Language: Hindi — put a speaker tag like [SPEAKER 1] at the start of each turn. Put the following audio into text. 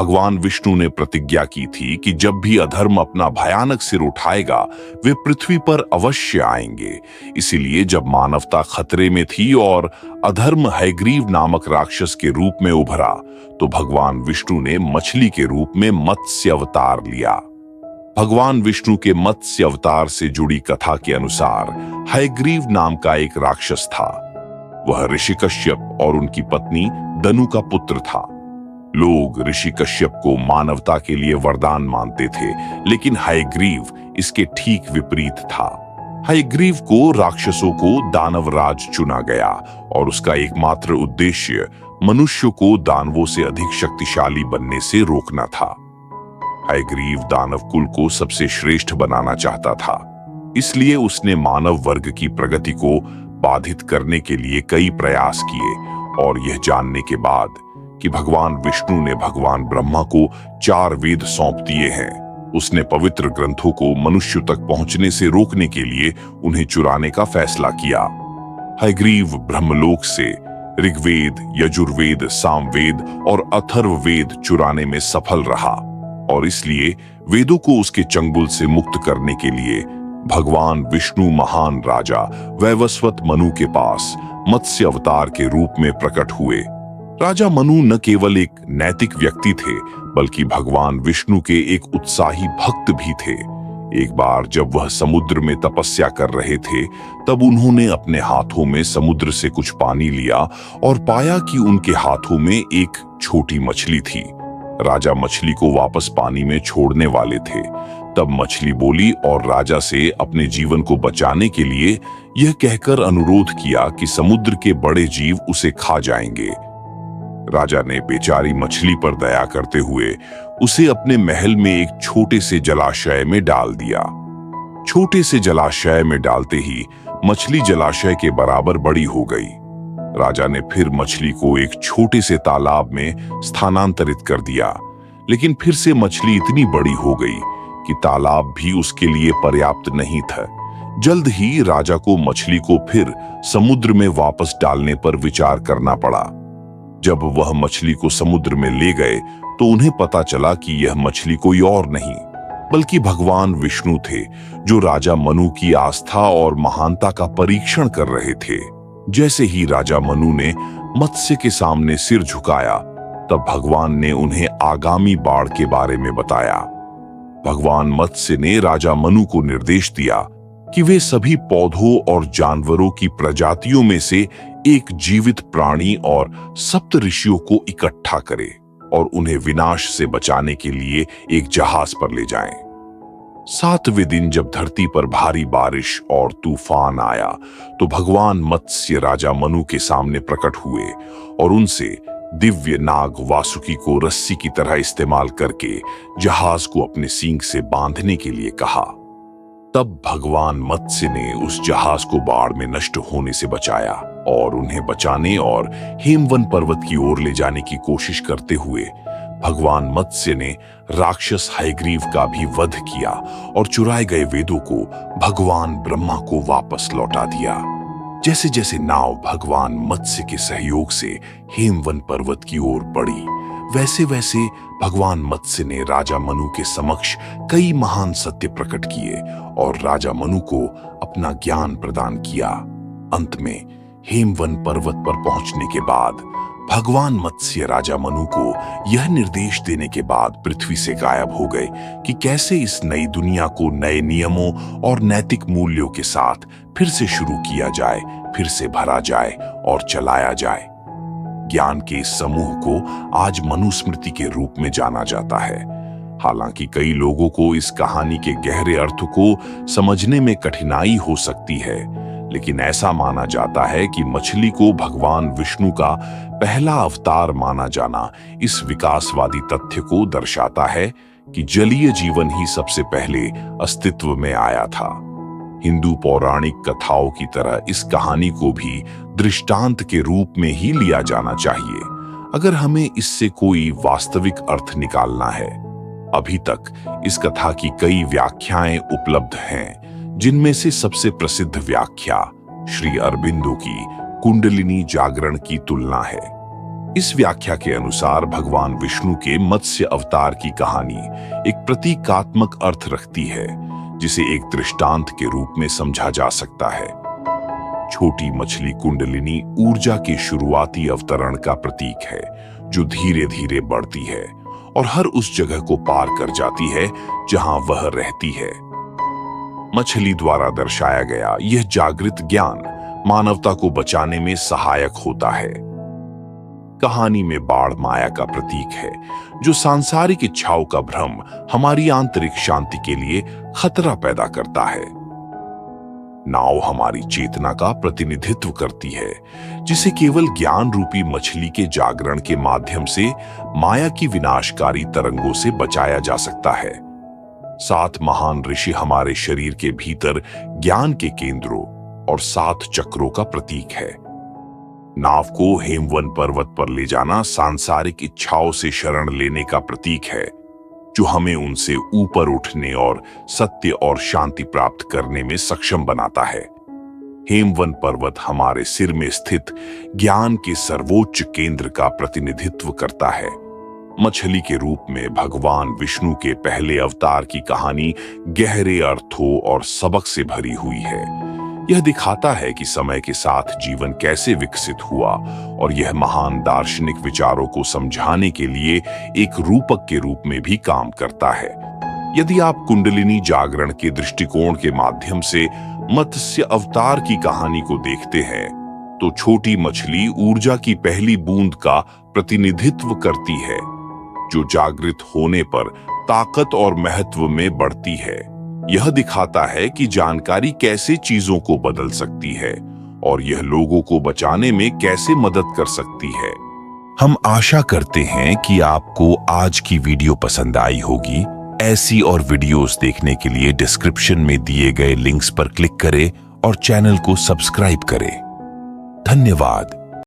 [SPEAKER 1] भगवान विष्णु ने प्रतिज्ञा की थी कि जब भी अधर्म अपना भयानक सिर उठाएगा वे पृथ्वी पर अवश्य आएंगे। इसीलिए जब मानवता खतरे में थी और अधर्म हयग्रीव नामक राक्षस के रूप में उभरा तो भगवान विष्णु ने मछली के रूप में मत्स्य अवतार लिया। भगवान विष्णु के मत्स्य अवतार से जुड़ी कथा के अनुसार हयग्रीव नाम का एक राक्षस था। वह ऋषि कश्यप और उनकी पत्नी दनु का पुत्र था। लोग ऋषि कश्यप को मानवता के लिए वरदान मानते थे, लेकिन हयग्रीव इसके ठीक विपरीत था। हयग्रीव को राक्षसों को दानवराज चुना गया और उसका एकमात्र उद्देश्य मनुष्य को दानवों से अधिक शक्तिशाली बनने से रोकना था। हयग्रीव दानव कुल को सबसे श्रेष्ठ बनाना चाहता था, इसलिए उसने मानव वर्ग की प्रगति को बाधित करने के लिए कई प्रयास किए। और यह जानने के बाद कि भगवान विष्णु ने भगवान ब्रह्मा को 4 वेद सौंप दिए हैं, उसने पवित्र ग्रंथों को मनुष्य तक पहुंचने से रोकने के लिए उन्हें चुराने का फैसला किया। हयग्रीव ब्रह्मलोक से ऋग्वेद, यजुर्वेद, सामवेद और अथर्ववेद चुराने में सफल रहा और इसलिए वेदों को उसके चंगुल से मुक्त करने के लिए भगवान विष्णु महान राजा वैवस्वत मनु के पास मत्स्य अवतार के रूप में प्रकट हुए। राजा मनु न केवल एक नैतिक व्यक्ति थे, बल्कि भगवान विष्णु के एक उत्साही भक्त भी थे। एक बार जब वह समुद्र में तपस्या कर रहे थे, तब उन्होंने अपने हाथों में समुद्र से कुछ पानी लिया और पाया कि उनके हाथों में एक छोटी मछली थी। राजा मछली को वापस पानी में छोड़ने वाले थे, तब मछली बोली और राजा से अपने जीवन को बचाने के लिए यह कहकर अनुरोध किया कि समुद्र के बड़े जीव उसे खा जाएंगे। राजा ने बेचारी मछली पर दया करते हुए उसे अपने महल में एक छोटे से जलाशय में डाल दिया। छोटे से जलाशय में डालते ही मछली जलाशय के बराबर बड़ी हो गई। राजा ने फिर मछली को एक छोटे से तालाब में स्थानांतरित कर दिया, लेकिन फिर से मछली इतनी बड़ी हो गई कि तालाब भी उसके लिए पर्याप्त नहीं था। जल्द ही राजा को मछली को फिर समुद्र में वापस डालने पर विचार करना पड़ा। जब वह मछली को समुद्र में ले गए तो उन्हें पता चला कि यह मछली कोई और नहीं बल्कि भगवान विष्णु थे, जो राजा मनु की आस्था और महानता का परीक्षण कर रहे थे। जैसे ही राजा मनु ने मत्स्य के सामने सिर झुकाया, तब भगवान ने उन्हें आगामी बाढ़ के बारे में बताया। भगवान मत्स्य ने राजा मनु को निर्देश दिया कि वे सभी पौधों और जानवरों की प्रजातियों में से एक जीवित प्राणी और सप्त ऋषियों को इकट्ठा करें और उन्हें विनाश से बचाने के लिए एक जहाज पर ले जाएं। 7वें दिन जब धरती पर भारी बारिश और तूफान आया तो भगवान मत्स्य राजा मनु के सामने प्रकट हुए और उनसे दिव्य नाग वासुकी को रस्सी की तरह इस्तेमाल करके जहाज को अपने सींग से बांधने के लिए कहा। तब भगवान मत्स्य ने उस जहाज को बाढ़ में नष्ट होने से बचाया और उन्हें बचाने और हेमवन पर्वत की ओर ले जाने की कोशिश करते हुए भगवान मत्स्य ने राक्षस हयग्रीव का भी वध किया और चुराए गए वेदों को भगवान ब्रह्मा को वापस लौटा दिया। जैसे जैसे नाव भगवान मत्स्य के सहयोग से हेमवन पर्वत की ओर बढ़ी, वैसे वैसे भगवान मत्स्य ने राजा मनु के समक्ष कई महान सत्य प्रकट किए और राजा मनु को अपना ज्ञान प्रदान किया। अंत में हेमवन पर्वत पर पहुंचने के बाद भगवान मत्स्य राजा मनु को यह निर्देश देने के बाद पृथ्वी से गायब हो गए कि कैसे इस नई दुनिया को नए नियमों और नैतिक मूल्यों के साथ फिर से शुरू किया जाए, फिर से भरा जाए और चलाया जाए। ज्ञान के इस समूह को आज मनुस्मृति के रूप में जाना जाता है। हालांकि कई लोगों को इस कहानी के गहरे अर्थ को समझने में कठिनाई हो सकती है, लेकिन ऐसा माना जाता है कि मछली को भगवान विष्णु का पहला अवतार माना जाना इस विकासवादी तथ्य को दर्शाता है कि जलीय जीवन ही सबसे पहले अस्तित्व में आया था। हिंदू पौराणिक कथाओं की तरह इस कहानी को भी दृष्टांत के रूप में ही लिया जाना चाहिए, अगर हमें इससे कोई वास्तविक अर्थ निकालना है। अभी तक इस कथा की कई व्याख्याएं उपलब्ध हैं, जिनमें से सबसे प्रसिद्ध व्याख्या श्री अरबिंदो की कुंडलिनी जागरण की तुलना है। इस व्याख्या के अनुसार भगवान विष्णु के मत्स्य अवतार की कहानी एक प्रतीकात्मक अर्थ रखती है, जिसे एक दृष्टांत के रूप में समझा जा सकता है। छोटी मछली कुंडलिनी ऊर्जा के शुरुआती अवतरण का प्रतीक है, जो धीरे धीरे बढ़ती है और हर उस जगह को पार कर जाती है जहां वह रहती है। मछली द्वारा दर्शाया गया यह जागृत ज्ञान मानवता को बचाने में सहायक होता है। कहानी में बाढ़ माया का प्रतीक है, जो सांसारिक इच्छाओं का भ्रम हमारी आंतरिक शांति के लिए खतरा पैदा करता है। नाव हमारी चेतना का प्रतिनिधित्व करती है, जिसे केवल ज्ञान रूपी मछली के जागरण के माध्यम से माया की विनाशकारी तरंगों से बचाया जा सकता है। 7 महान ऋषि हमारे शरीर के भीतर ज्ञान के केंद्रों और 7 चक्रों का प्रतीक है। नाव को हेमवन पर्वत पर ले जाना सांसारिक इच्छाओं से शरण लेने का प्रतीक है, जो हमें उनसे ऊपर उठने और सत्य और शांति प्राप्त करने में सक्षम बनाता है। हेमवन पर्वत हमारे सिर में स्थित ज्ञान के सर्वोच्च केंद्र का प्रतिनिधित्व करता है। मछली के रूप में भगवान विष्णु के पहले अवतार की कहानी गहरे अर्थों और सबक से भरी हुई है। यह दिखाता है कि समय के साथ जीवन कैसे विकसित हुआ, और यह महान दार्शनिक विचारों को समझाने के लिए एक रूपक के रूप में भी काम करता है। यदि आप कुंडलिनी जागरण के दृष्टिकोण के माध्यम से मत्स्य अवतार की कहानी को देखते हैं, तो छोटी मछली ऊर्जा की पहली बूंद का प्रतिनिधित्व करती है, जो जागृत होने पर ताकत और महत्व में बढ़ती है। यह दिखाता है कि जानकारी कैसे चीजों को बदल सकती है और यह लोगों को बचाने में कैसे मदद कर सकती है। हम आशा करते हैं कि आपको आज की वीडियो पसंद आई होगी। ऐसी और वीडियोस देखने के लिए डिस्क्रिप्शन में दिए गए लिंक्स पर क्लिक करें और चैनल को सब्सक्राइब करें। धन्यवाद।